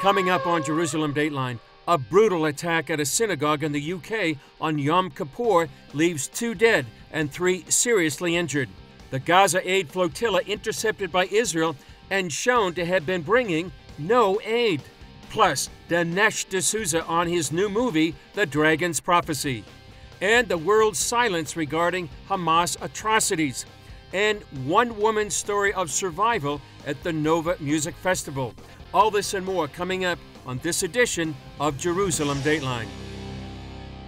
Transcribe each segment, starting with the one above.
Coming up on Jerusalem Dateline, a brutal attack at a synagogue in the UK on Yom Kippur leaves 2 dead and 3 seriously injured. The Gaza aid flotilla intercepted by Israel and shown to have been bringing no aid. Plus, Dinesh D'Souza on his new movie, The Dragon's Prophecy. And the world's silence regarding Hamas atrocities. And one woman's story of survival at the Nova Music Festival. All this and more coming up on this edition of Jerusalem Dateline.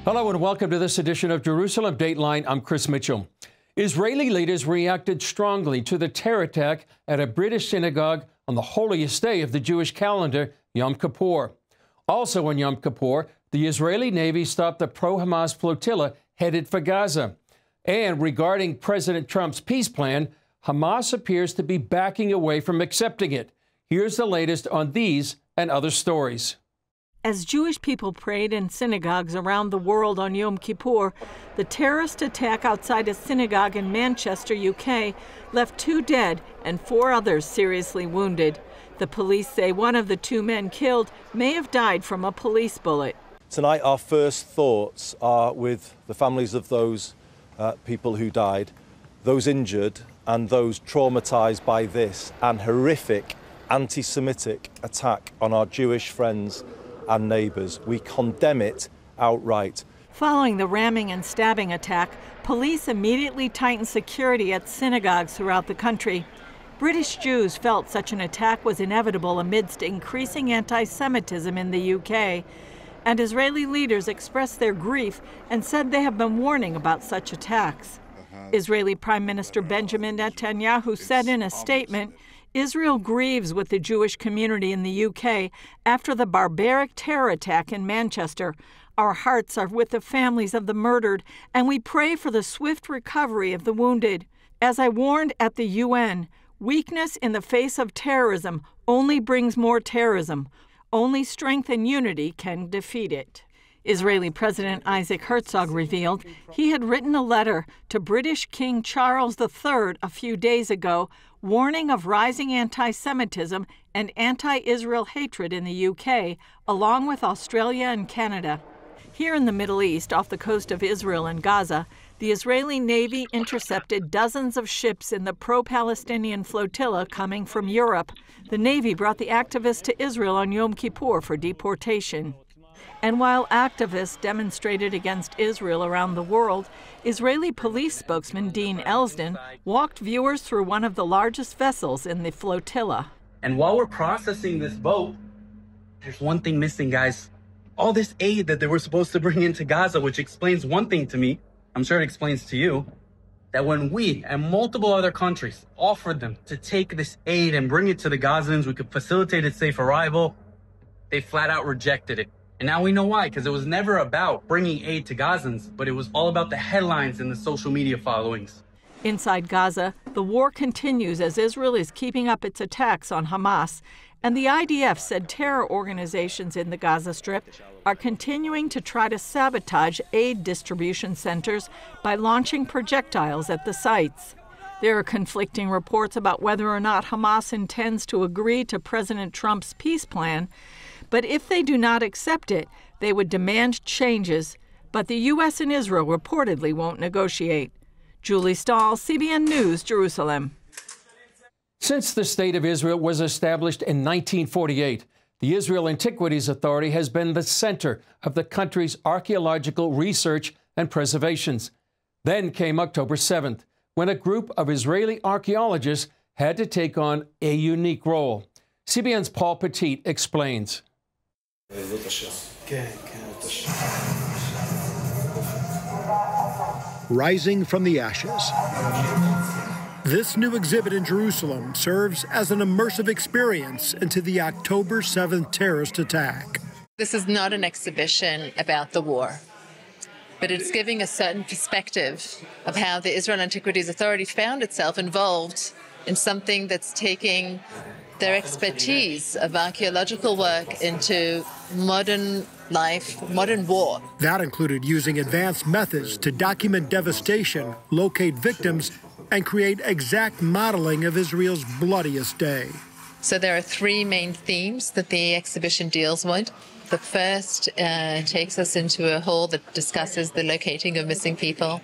Hello and welcome to this edition of Jerusalem Dateline. I'm Chris Mitchell. Israeli leaders reacted strongly to the terror attack at a British synagogue on the holiest day of the Jewish calendar, Yom Kippur. Also on Yom Kippur, the Israeli Navy stopped the pro-Hamas flotilla headed for Gaza. And regarding President Trump's peace plan, Hamas appears to be backing away from accepting it. Here's the latest on these and other stories. As Jewish people prayed in synagogues around the world on Yom Kippur, the terrorist attack outside a synagogue in Manchester, UK, left 2 dead and 4 others seriously wounded. The police say one of the 2 men killed may have died from a police bullet. Tonight, our first thoughts are with the families of those people who died, those injured, and those traumatized by this and horrific anti-Semitic attack on our Jewish friends and neighbors. We condemn it outright. Following the ramming and stabbing attack, police immediately tightened security at synagogues throughout the country. British Jews felt such an attack was inevitable amidst increasing anti-Semitism in the UK. And Israeli leaders expressed their grief and said they have been warning about such attacks. Israeli Prime Minister Benjamin Netanyahu said in a statement, Israel grieves with the Jewish community in the UK after the barbaric terror attack in Manchester. Our hearts are with the families of the murdered, and we pray for the swift recovery of the wounded. As I warned at the UN, weakness in the face of terrorism only brings more terrorism. Only strength and unity can defeat it. Israeli President Isaac Herzog revealed he had written a letter to British King Charles III a few days ago warning of rising anti-Semitism and anti-Israel hatred in the UK, along with Australia and Canada. Here in the Middle East, off the coast of Israel and Gaza, the Israeli Navy intercepted dozens of ships in the pro-Palestinian flotilla coming from Europe. The Navy brought the activists to Israel on Yom Kippur for deportation. And while activists demonstrated against Israel around the world, Israeli police spokesman Dean Elsden walked viewers through one of the largest vessels in the flotilla. And while we're processing this boat, there's one thing missing, guys. All this aid that they were supposed to bring into Gaza, which explains one thing to me, I'm sure it explains to you, that when we and multiple other countries offered them to take this aid and bring it to the Gazans, we could facilitate its safe arrival, they flat out rejected it. And now we know why, because it was never about bringing aid to Gazans, but it was all about the headlines and the social media followings. Inside Gaza, the war continues as Israel is keeping up its attacks on Hamas, and the IDF said terror organizations in the Gaza Strip are continuing to try to sabotage aid distribution centers by launching projectiles at the sites. There are conflicting reports about whether or not Hamas intends to agree to President Trump's peace plan, but if they do not accept it, they would demand changes. But the U.S. and Israel reportedly won't negotiate. Julie Stahl, CBN News, Jerusalem. Since the State of Israel was established in 1948, the Israel Antiquities Authority has been the center of the country's archaeological research and preservations. Then came October 7th, when a group of Israeli archaeologists had to take on a unique role. CBN's Paul Petit explains. Rising from the ashes. This new exhibit in Jerusalem serves as an immersive experience into the October 7th terrorist attack. This is not an exhibition about the war, but it's giving a certain perspective of how the Israel Antiquities Authority found itself involved in something that's taking their expertise of archaeological work into modern life, modern war. That included using advanced methods to document devastation, locate victims, and create exact modeling of Israel's bloodiest day. So there are three main themes that the exhibition deals with. The first takes us into a hall that discusses the locating of missing people.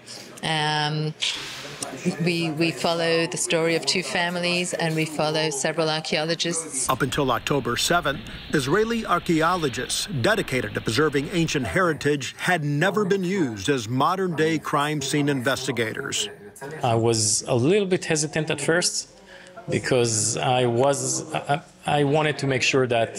We follow the story of two families, and we follow several archaeologists. Up until October 7th, Israeli archaeologists dedicated to preserving ancient heritage had never been used as modern-day crime scene investigators. I was a little bit hesitant at first because I wanted to make sure that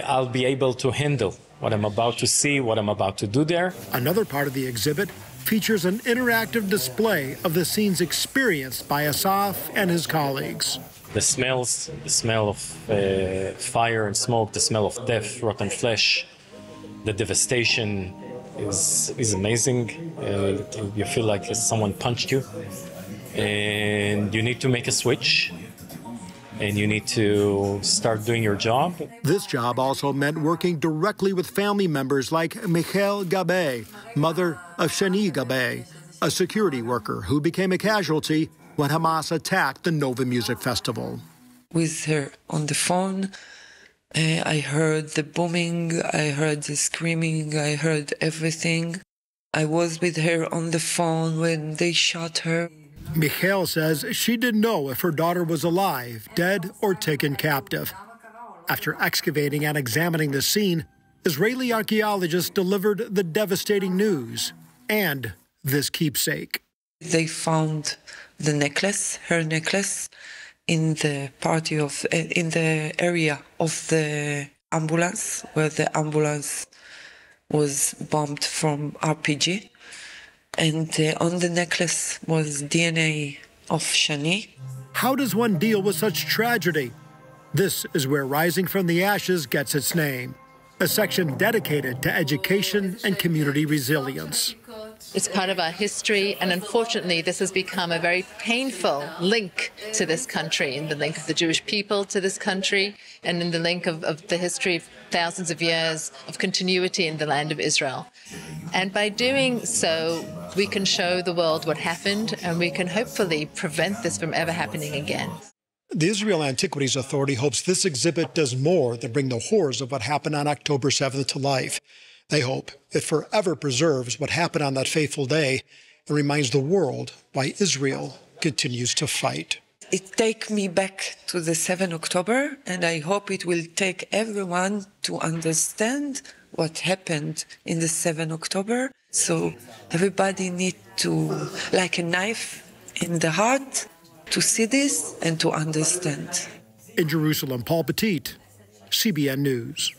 I'll be able to handle what I'm about to see, what I'm about to do there. Another part of the exhibit features an interactive display of the scenes experienced by Asaf and his colleagues. The smells, the smell of fire and smoke, the smell of death, rotten flesh, the devastation is amazing. You feel like someone punched you, and you need to make a switch, and you need to start doing your job. This job also meant working directly with family members like Michal Gabe, mother of Shani Gabe, a security worker who became a casualty when Hamas attacked the Nova Music Festival. With her on the phone, I heard the booming, I heard the screaming, I heard everything. I was with her on the phone when they shot her. Michal says she didn't know if her daughter was alive, dead, or taken captive. After excavating and examining the scene, Israeli archaeologists delivered the devastating news and this keepsake. They found the necklace, her necklace, in the area of the ambulance, where the ambulance was bombed from RPG. And on the necklace was DNA of Shani. How does one deal with such tragedy? This is where Rising from the Ashes gets its name, a section dedicated to education and community resilience. It's part of our history, and unfortunately, this has become a very painful link to this country, in the link of the Jewish people to this country, and in the link of the history of thousands of years of continuity in the land of Israel. And by doing so, we can show the world what happened, and we can hopefully prevent this from ever happening again. The Israel Antiquities Authority hopes this exhibit does more than bring the horrors of what happened on October 7th to life. They hope it forever preserves what happened on that fateful day and reminds the world why Israel continues to fight. It takes me back to the 7th October, and I hope it will take everyone to understand what happened in the 7th October. So everybody needs to, like a knife in the heart, to see this and to understand. In Jerusalem, Paul Petit, CBN News.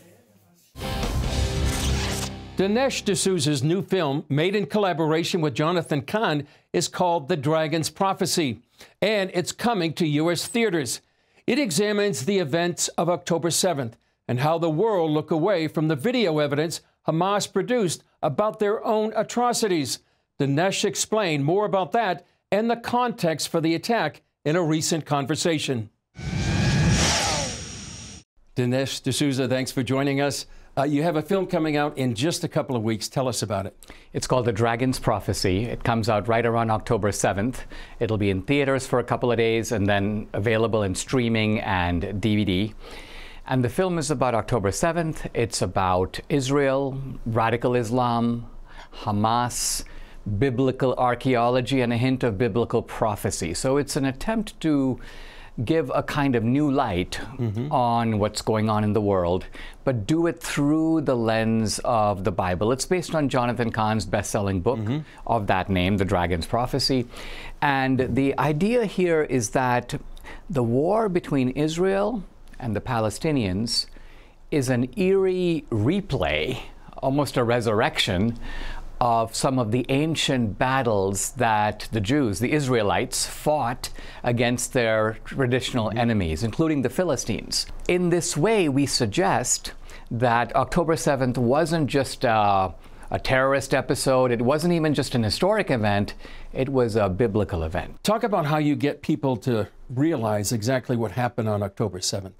Dinesh D'Souza's new film, made in collaboration with Jonathan Kahn, is called The Dragon's Prophecy, and it's coming to U.S. theaters. It examines the events of October 7th and how the world looked away from the video evidence Hamas produced about their own atrocities. Dinesh explained more about that and the context for the attack in a recent conversation. Dinesh D'Souza, thanks for joining us. You have a film coming out in just a couple of weeks. Tell us about it. It's called The Dragon's Prophecy. It comes out right around October 7th. It'll be in theaters for a couple of days and then available in streaming and DVD. And the film is about October 7th. It's about Israel, radical Islam, Hamas, biblical archaeology, and a hint of biblical prophecy. So it's an attempt to give a kind of new light on what's going on in the world, but do it through the lens of the Bible. It's based on Jonathan Cahn's best-selling book of that name, The Dragon's Prophecy. And the idea here is that the war between Israel and the Palestinians is an eerie replay, almost a resurrection, of some of the ancient battles that the Jews, the Israelites, fought against their traditional enemies, including the Philistines. In this way, we suggest that October 7th wasn't just a terrorist episode. It wasn't even just an historic event. It was a biblical event. Talk about how you get people to realize exactly what happened on October 7th.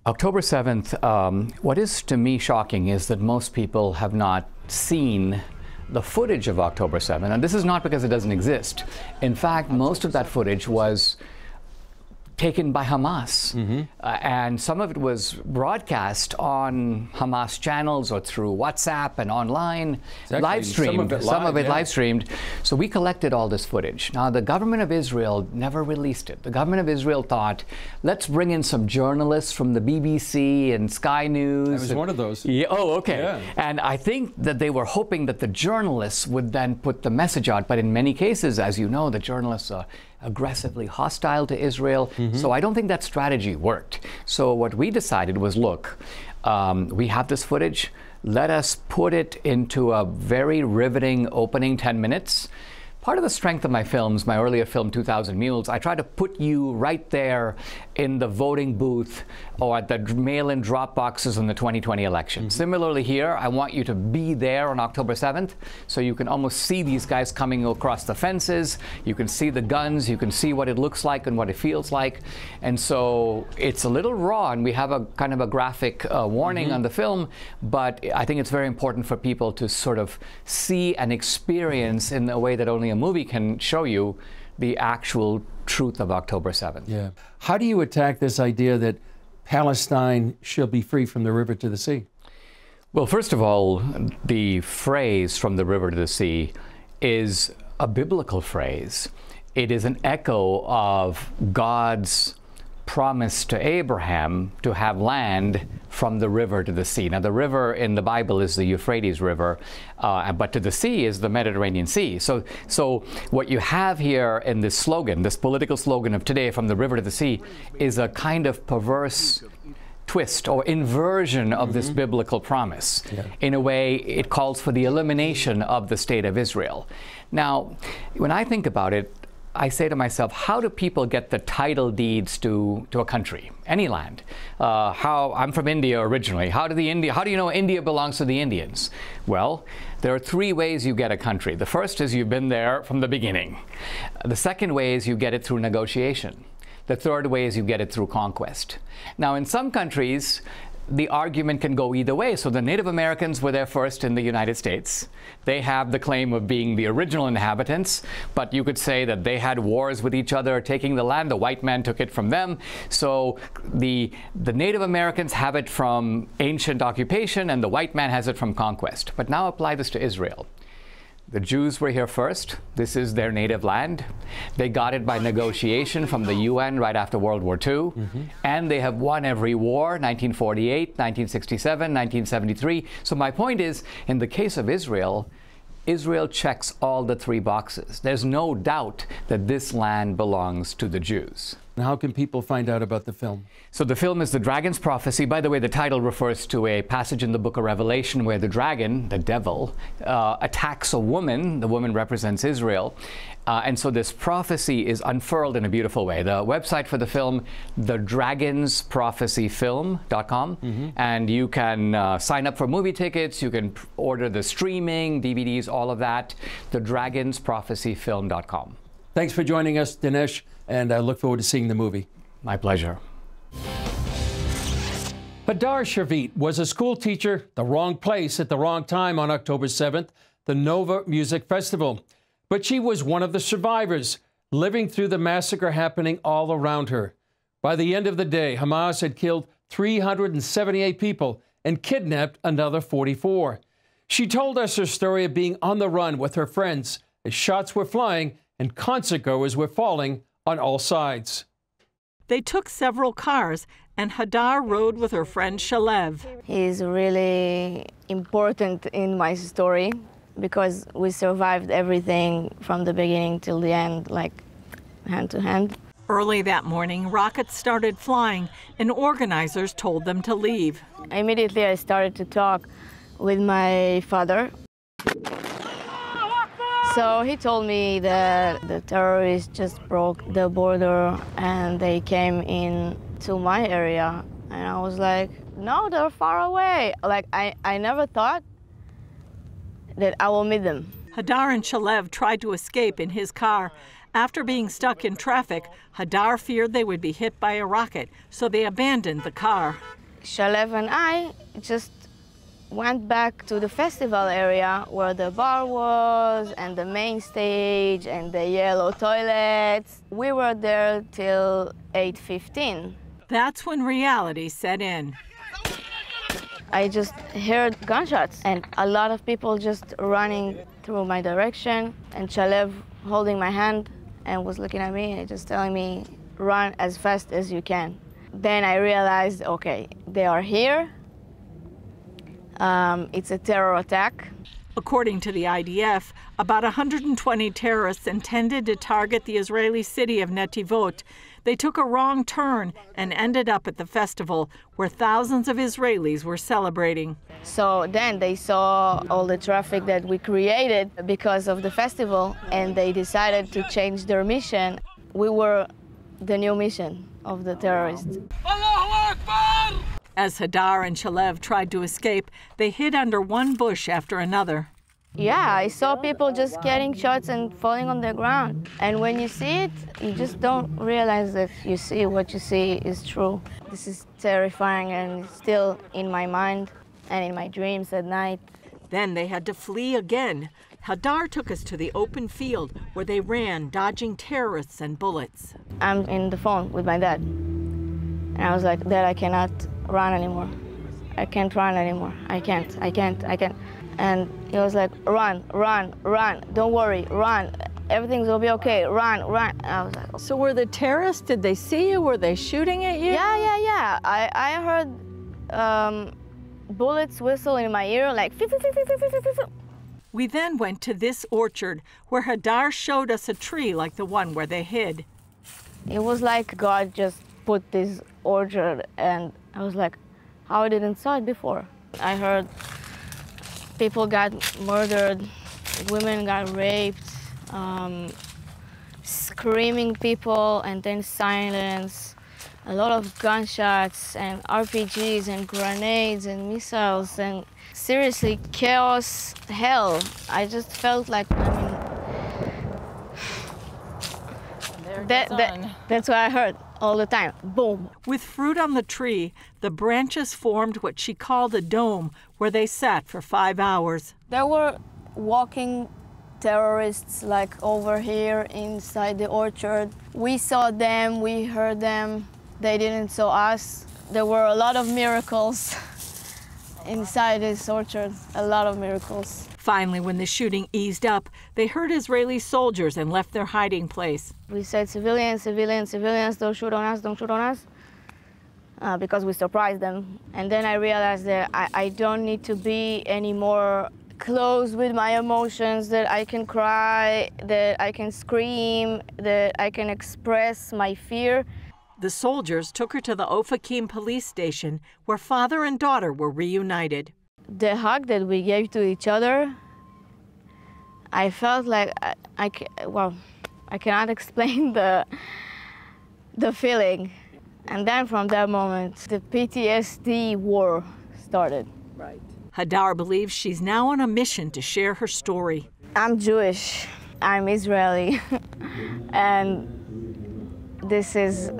October 7th, what is to me shocking is that most people have not seen the footage of October 7th. And this is not because it doesn't exist. In fact, most of that footage was taken by Hamas. And some of it was broadcast on Hamas channels or through WhatsApp and online, live streamed. Some of it live streamed. So we collected all this footage. Now, the government of Israel never released it. The government of Israel thought, let's bring in some journalists from the BBC and Sky News. I was one of those. Yeah, oh, okay. Yeah. And I think that they were hoping that the journalists would then put the message out. But in many cases, as you know, the journalists are aggressively hostile to Israel. So I don't think that strategy worked. So what we decided was, look, we have this footage. Let us put it into a very riveting opening 10 minutes. Part of the strength of my films, my earlier film, 2,000 Mules, I try to put you right there in the voting booth or at the mail-in drop boxes in the 2020 election. Similarly here, I want you to be there on October 7th, so you can almost see these guys coming across the fences, you can see the guns, you can see what it looks like and what it feels like. And so it's a little raw, and we have a kind of a graphic warning on the film, but I think it's very important for people to sort of see and experience in a way that only a movie can show you the actual truth of October 7th. Yeah. How do you attack this idea that Palestine shall be free from the river to the sea? Well, first of all, the phrase "from the river to the sea" is a biblical phrase. It is an echo of God's promise to Abraham to have land from the river to the sea. Now, the river in the Bible is the Euphrates River, but to the sea is the Mediterranean Sea. So what you have here in this slogan, this political slogan of today, "from the river to the sea," is a kind of perverse twist or inversion of this biblical promise. In a way, it calls for the elimination of the state of Israel. Now, when I think about it, I say to myself, how do people get the title deeds to a country, any land? I'm from India originally. How do you know India belongs to the Indians? Well, there are three ways you get a country. The first is you've been there from the beginning. The second way is you get it through negotiation. The third way is you get it through conquest. Now, in some countries, the argument can go either way. So the Native Americans were there first in the United States. They have the claim of being the original inhabitants, but you could say that they had wars with each other, taking the land. The white man took it from them. So the Native Americans have it from ancient occupation, and the white man has it from conquest. But now apply this to Israel. The Jews were here first. This is their native land. They got it by negotiation from the UN right after World War II. And they have won every war, 1948, 1967, 1973. So my point is, in the case of Israel, Israel checks all the three boxes. There's no doubt that this land belongs to the Jews. And how can people find out about the film? So the film is The Dragon's Prophecy. By the way, the title refers to a passage in the book of Revelation where the dragon, the devil, attacks a woman. The woman represents Israel. And so this prophecy is unfurled in a beautiful way. The website for the film, thedragonsprophecyfilm.com. And you can sign up for movie tickets. You can order the streaming, DVDs, all of that. Thedragonsprophecyfilm.com. Thanks for joining us, Dinesh, and I look forward to seeing the movie. My pleasure. Hadar Shavit was a school teacher, the wrong place at the wrong time on October 7th, the Nova Music Festival. But she was one of the survivors, living through the massacre happening all around her. By the end of the day, Hamas had killed 378 people and kidnapped another 44. She told us her story of being on the run with her friends as shots were flying and concertgoers were falling on all sides. They took several cars, and Hadar rode with her friend Shalev. He's really important in my story because we survived everything from the beginning till the end, like hand to hand. Early that morning, rockets started flying, and organizers told them to leave. Immediately I started to talk with my father. So he told me that the terrorists just broke the border and they came in to my area. And I was like, no, they're far away. Like, I never thought that I will meet them. Hadar and Shalev tried to escape in his car. After being stuck in traffic, Hadar feared they would be hit by a rocket, so they abandoned the car. Shalev and I just went back to the festival area where the bar was and the main stage and the yellow toilets. We were there till 8:15. That's when reality set in. I just heard gunshots and a lot of people just running through my direction, and Shalev holding my hand and was looking at me and just telling me, run as fast as you can. Then I realized, okay, they are here. It's a terror attack. According to the IDF, about 120 terrorists intended to target the Israeli city of Netivot. They took a wrong turn and ended up at the festival where thousands of Israelis were celebrating. So then they saw all the traffic that we created because of the festival, and they decided to change their mission. We were the new mission of the terrorists. As Hadar and Shalev tried to escape, they hid under one bush after another. Yeah, I saw people just getting shots and falling on the ground. And when you see it, you just don't realize that you see what you see is true. This is terrifying and still in my mind and in my dreams at night. Then they had to flee again. Hadar took us to the open field where they ran, dodging terrorists and bullets. I'm in the phone with my dad. And I was like, Dad, I cannot run anymore. I can't run anymore. I can't. And he was like, run, don't worry, run. Everything will be okay, run. And I was like, So were the terrorists, did they see you? Were they shooting at you? Yeah. I heard bullets whistle in my ear, like, "Fiu, fiu, fiu, fiu, fiu, fiu, fiu." We then went to this orchard where Hadar showed us a tree like the one where they hid. It was like God just put this orchard, and I was like, how I didn't saw it before. I heard people got murdered, women got raped, screaming people, and then silence, a lot of gunshots and RPGs and grenades and missiles, and seriously, chaos, hell. I just felt like, that's what I heard all the time, boom. With fruit on the tree, the branches formed what she called a dome where they sat for 5 hours. There were walking terrorists like over here inside the orchard. We saw them, we heard them, they didn't saw us. There were a lot of miracles inside this orchard, a lot of miracles. Finally, when the shooting eased up, they heard Israeli soldiers and left their hiding place. We said, civilians, don't shoot on us, because we surprised them. And then I realized that I don't need to be any more close with my emotions, that I can cry, that I can scream, that I can express my fear. The soldiers took her to the Ofakim police station where father and daughter were reunited. The hug that we gave to each other, I felt like, I cannot explain the feeling. And then from that moment, the PTSD war started. Right. Hadar believes she's now on a mission to share her story. I'm Jewish, I'm Israeli, and this is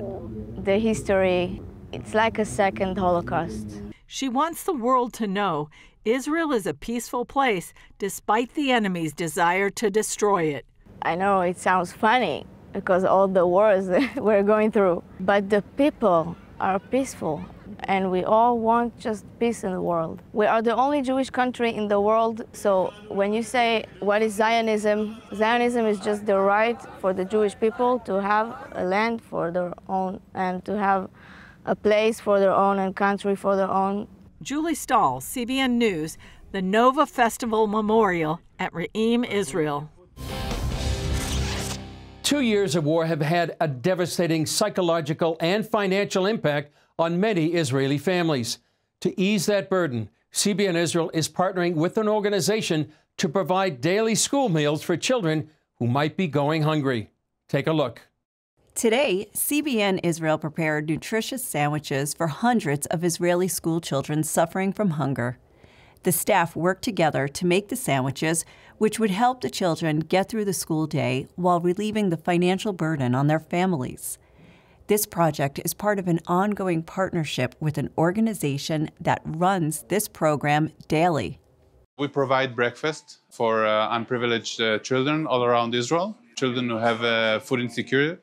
the history. It's like a second Holocaust. She wants the world to know Israel is a peaceful place despite the enemy's desire to destroy it. I know it sounds funny because all the wars that we're going through, but the people are peaceful and we all want just peace in the world. We are the only Jewish country in the world, so when you say what is Zionism, Zionism is just the right for the Jewish people to have a land for their own and to have a place for their own and country for their own. Julie Stahl, CBN News, the Nova Festival Memorial at Re'im, Israel. 2 years of war have had a devastating psychological and financial impact on many Israeli families. To ease that burden, CBN Israel is partnering with an organization to provide daily school meals for children who might be going hungry. Take a look. Today, CBN Israel prepared nutritious sandwiches for hundreds of Israeli school children suffering from hunger. The staff worked together to make the sandwiches, which would help the children get through the school day while relieving the financial burden on their families. This project is part of an ongoing partnership with an organization that runs this program daily. We provide breakfast for unprivileged children all around Israel, children who have food insecurity.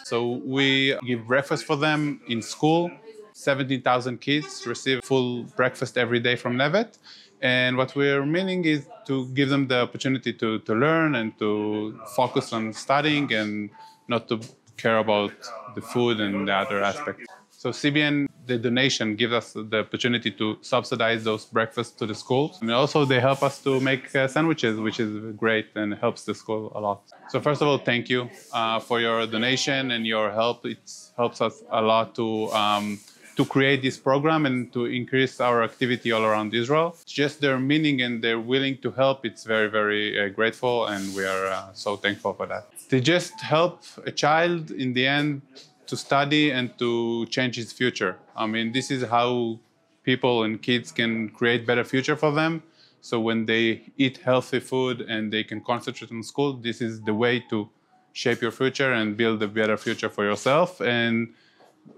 So we give breakfast for them in school. 17,000 kids receive full breakfast every day from Nevet. And what we're meaning is to give them the opportunity to learn and to focus on studying and not to care about the food and the other aspects. So CBN, the donation, gives us the opportunity to subsidize those breakfasts to the schools. And also they help us to make sandwiches, which is great and helps the school a lot. So first of all, thank you for your donation and your help. It helps us a lot to create this program and to increase our activity all around Israel. It's just their meaning and they're willing to help. It's very, very grateful, and we are so thankful for that. They just help a child in the end to study and to change his future. I mean, this is how people and kids can create better future for them. So when they eat healthy food and they can concentrate on school, this is the way to shape your future and build a better future for yourself. And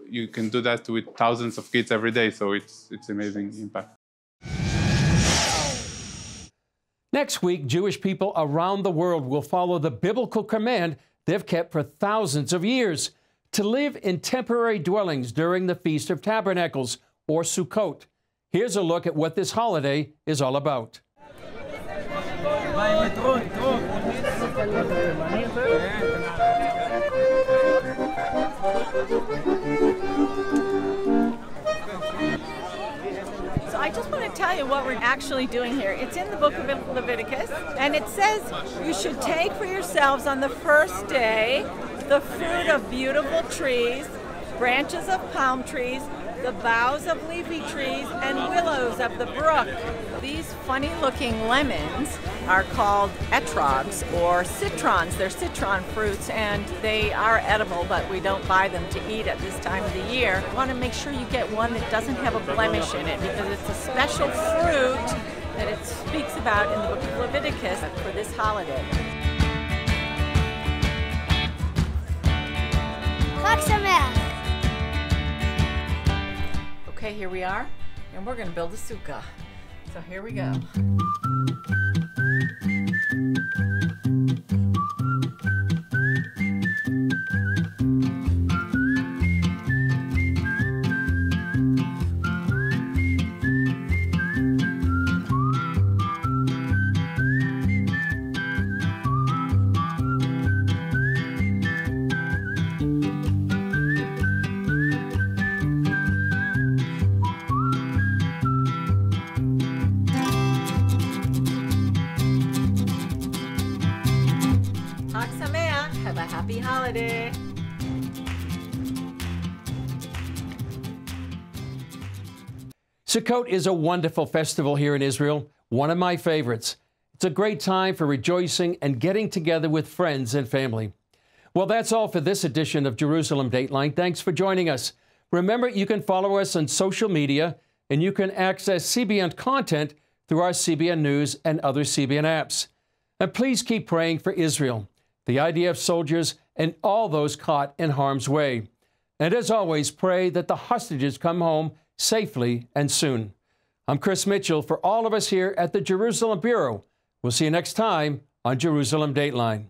you can do that with thousands of kids every day, so it's amazing impact. Next week, Jewish people around the world will follow the biblical command they've kept for thousands of years, to live in temporary dwellings during the Feast of Tabernacles, or Sukkot. Here's a look at what this holiday is all about. So I just want to tell you what we're actually doing here. It's in the book of Leviticus, and it says you should take for yourselves on the first day the fruit of beautiful trees, branches of palm trees, the boughs of leafy trees, and willows of the brook. These funny-looking lemons are called etrogs or citrons. They're citron fruits, and they are edible, but we don't buy them to eat at this time of the year. You want to make sure you get one that doesn't have a blemish in it, because it's a special fruit that it speaks about in the book of Leviticus for this holiday. Okay, here we are, and we're going to build a sukkah. So here we go. Have a happy holiday. Sukkot is a wonderful festival here in Israel, one of my favorites. It's a great time for rejoicing and getting together with friends and family. Well, that's all for this edition of Jerusalem Dateline. Thanks for joining us. Remember, you can follow us on social media, and you can access CBN content through our CBN News and other CBN apps. And please keep praying for Israel, the IDF soldiers, and all those caught in harm's way. And as always, pray that the hostages come home safely and soon. I'm Chris Mitchell for all of us here at the Jerusalem Bureau. We'll see you next time on Jerusalem Dateline.